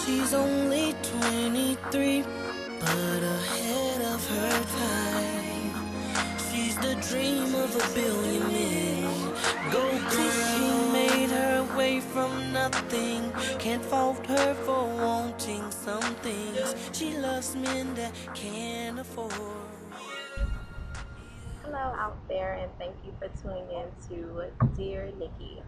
She's only 23, but ahead of her time. She's the dream of a billion men. Go girl. She made her way from nothing. Can't fault her for wanting some things. She loves men that can't afford. Hello out there, and thank you for tuning in to Dear Nikki.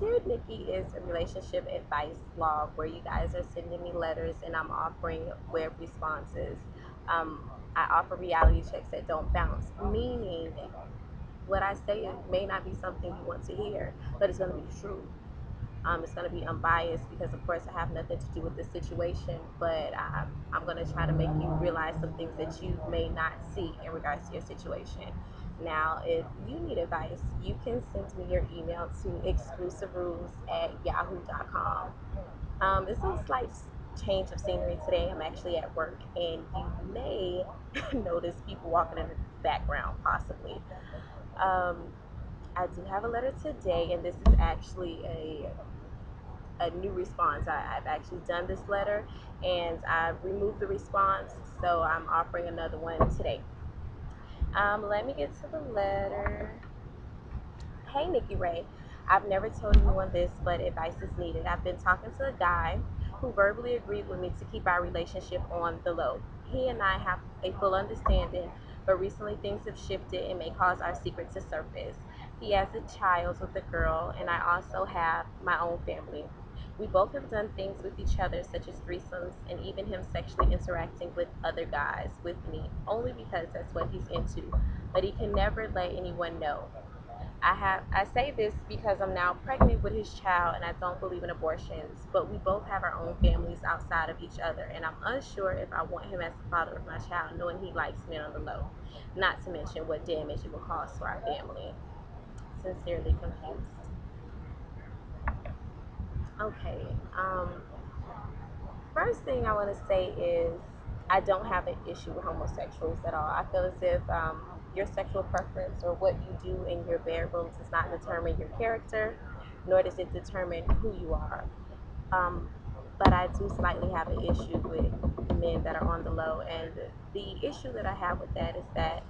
Dear Nikki is a relationship advice blog where you guys are sending me letters and I'm offering web responses. I offer reality checks that don't bounce, meaning what I say it may not be something you want to hear, but it's going to be true. It's going to be unbiased because, of course, I have nothing to do with the situation, but I'm going to try to make you realize some things that you may not see in regards to your situation. Now, if you need advice, you can send me your email to ExclusiveRules@yahoo.com. It's a slight change of scenery today. I'm actually at work, and you may notice people walking in the background, possibly. Um, I do have a letter today, and this is actually a new response. I've actually done this letter and I've removed the response, so I'm offering another one today. Let me get to the letter. Hey, Nikki Ray. I've never told anyone this, but advice is needed. I've been talking to a guy who verbally agreed with me to keep our relationship on the low. He and I have a full understanding, but recently things have shifted and may cause our secret to surface. He has a child with a girl, and I also have my own family. We both have done things with each other, such as threesomes, and even him sexually interacting with other guys with me, only because that's what he's into. But he can never let anyone know. I say this because I'm now pregnant with his child and I don't believe in abortions, but we both have our own families outside of each other, and I'm unsure if I want him as the father of my child, knowing he likes men on the low, not to mention what damage it will cause to our family. Sincerely confused. Okay, first thing I want to say is I don't have an issue with homosexuals at all. I feel as if your sexual preference or what you do in your bedroom does not determine your character, nor does it determine who you are. Um, but I do slightly have an issue with men that are on the low, and the issue that I have with that is that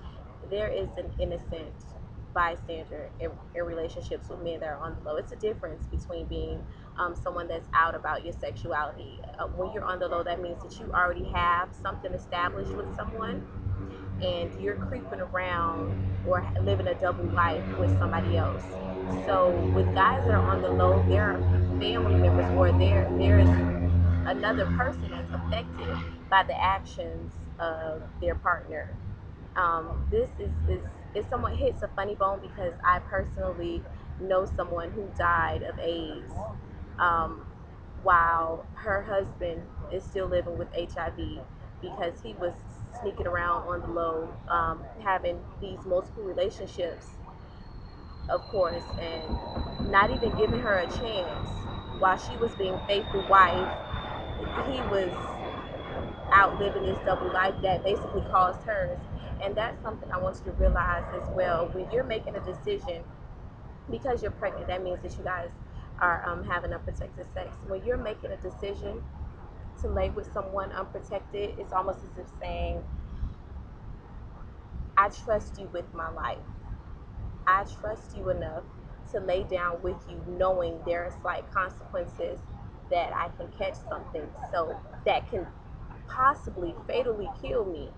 there is an innocent bystander in relationships with men that are on the low. It's a difference between being someone that's out about your sexuality. When you're on the low, that means that you already have something established with someone, and you're creeping around or living a double life with somebody else. So with guys that are on the low, there are family members or there's another person that's affected by the actions of their partner. This is it somewhat hits a funny bone because I personally know someone who died of AIDS, um, while her husband is still living with HIV because he was sneaking around on the low, having these multiple relationships, of course, and not even giving her a chance. While she was being faithful wife, he was out living this double life that basically caused hers. And that's something I want you to realize as well. When you're making a decision, because you're pregnant, that means that you guys are having unprotected sex. When you're making a decision to lay with someone unprotected, it's almost as if saying, I trust you with my life. I trust you enough to lay down with you knowing there are slight consequences that I can catch something so that can possibly fatally kill me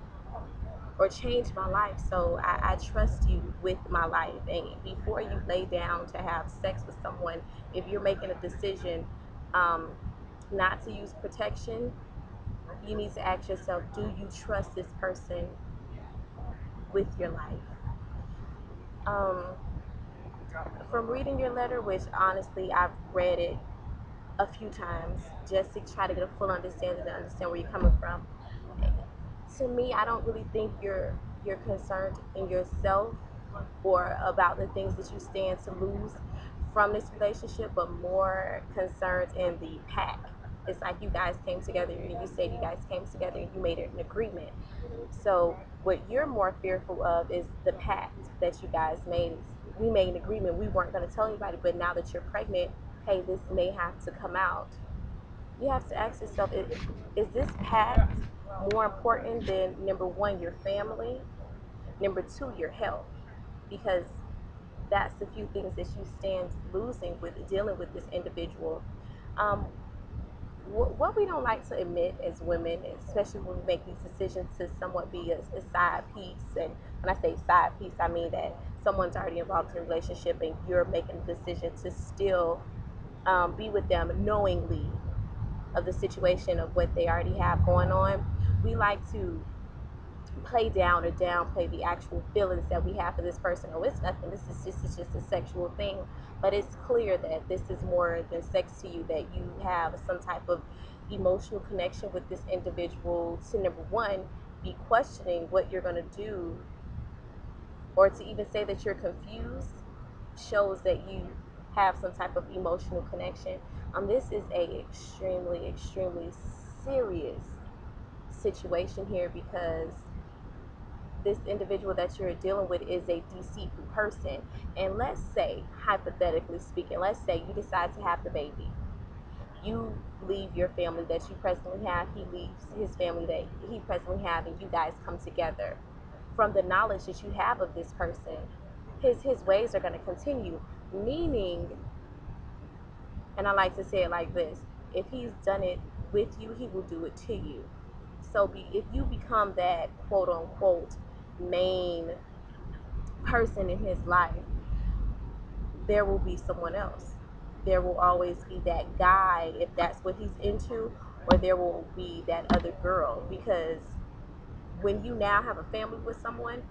or change my life. So I trust you with my life. And before you lay down to have sex with someone, if you're making a decision um, not to use protection, you need to ask yourself, do you trust this person with your life? Um, from reading your letter, which honestly I've read it a few times just to try to get a full understanding to understand where you're coming from. To me, I don't really think you're concerned in yourself or about the things that you stand to lose from this relationship, but more concerned in the pack. It's like you guys came together and you said you guys came together and you made an agreement. So what you're more fearful of is the pact that you guys made. We made an agreement. We weren't going to tell anybody, but now that you're pregnant, hey, this may have to come out. You have to ask yourself, is this path more important than, number one, your family, number two, your health? Because that's the few things that you stand losing with dealing with this individual. Um, what we don't like to admit as women, especially when we make these decisions to somewhat be a side piece, and when I say side piece, I mean that someone's already involved in a relationship and you're making a decision to still be with them knowingly of the situation of what they already have going on. We like to play down or downplay the actual feelings that we have for this person. Oh, it's nothing. This is just a sexual thing. But it's clear that this is more than sex to you, that you have some type of emotional connection with this individual to, number one, be questioning what you're going to do, or to even say that you're confused shows that you have some type of emotional connection. This is a extremely serious situation here, because this individual that you're dealing with is a deceitful person. And let's say, hypothetically speaking, let's say you decide to have the baby. You leave your family that you presently have, he leaves his family that he presently have, and you guys come together. From the knowledge that you have of this person, his ways are going to continue. Meaning, and I like to say it like this, if he's done it with you, he will do it to you. So if you become that quote unquote main person in his life, there will be someone else. There will always be that guy, if that's what he's into, or there will be that other girl. Because when you now have a family with someone,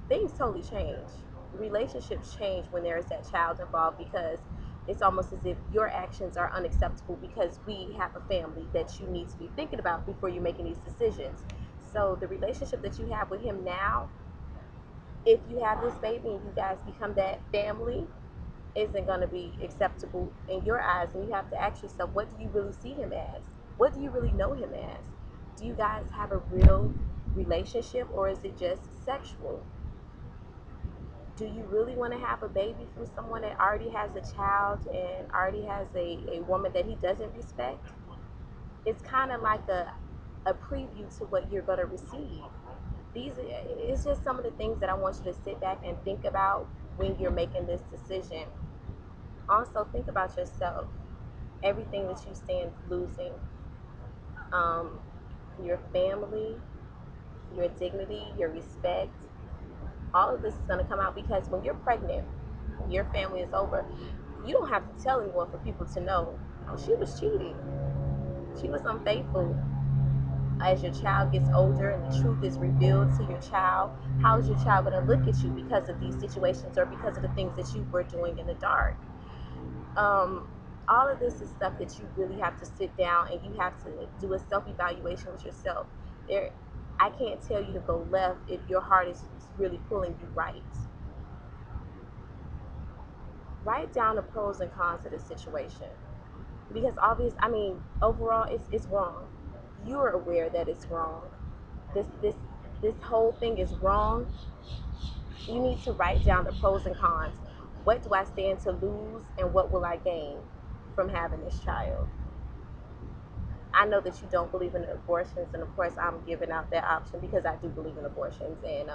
things totally change. Relationships change when there is that child involved, because it's almost as if your actions are unacceptable because we have a family that you need to be thinking about before you're making these decisions. So the relationship that you have with him now, if you have this baby and you guys become that family, isn't going to be acceptable in your eyes. And you have to ask yourself, what do you really see him as? What do you really know him as? Do you guys have a real relationship, or is it just sexual? Do you really want to have a baby from someone that already has a child and already has a woman that he doesn't respect? It's kind of like a preview to what you're going to receive. It's just some of the things that I want you to sit back and think about when you're making this decision. Also, think about yourself, everything that you stand losing, um, your family, your dignity, your respect. All of this is going to come out, because when you're pregnant, your family is over. You don't have to tell anyone for people to know she was cheating. She was unfaithful. As your child gets older and the truth is revealed to your child, how is your child going to look at you because of these situations, or because of the things that you were doing in the dark? All of this is stuff that you really have to sit down and you have to do a self-evaluation with yourself. I can't tell you to go left if your heart is really pulling you right. Write down the pros and cons of the situation, because overall, it's wrong. You're aware that it's wrong. This whole thing is wrong. You need to write down the pros and cons. What do I stand to lose, and what will I gain from having this child? I know that you don't believe in abortions, and of course I'm giving out that option because I do believe in abortions, and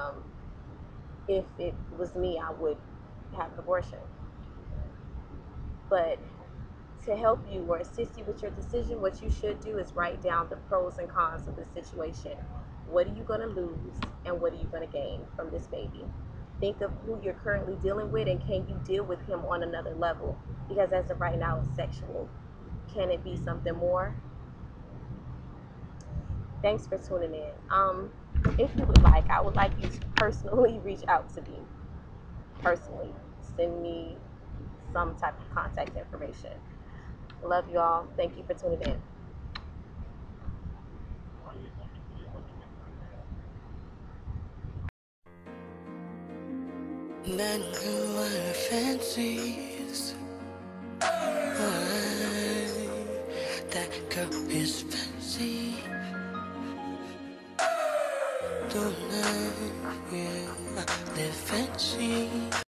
if it was me, I would have an abortion. But to help you or assist you with your decision, what you should do is write down the pros and cons of the situation. What are you going to lose, and what are you going to gain from this baby? Think of who you're currently dealing with, and can you deal with him on another level? Because as of right now, it's sexual. Can it be something more? Thanks for tuning in. If you would like, I would like you to personally reach out to me. Personally, send me some type of contact information. Love you all. Thank you for tuning in. That girl are fancies. Why? That girl is fancy. Don't know, yeah, they're fancy.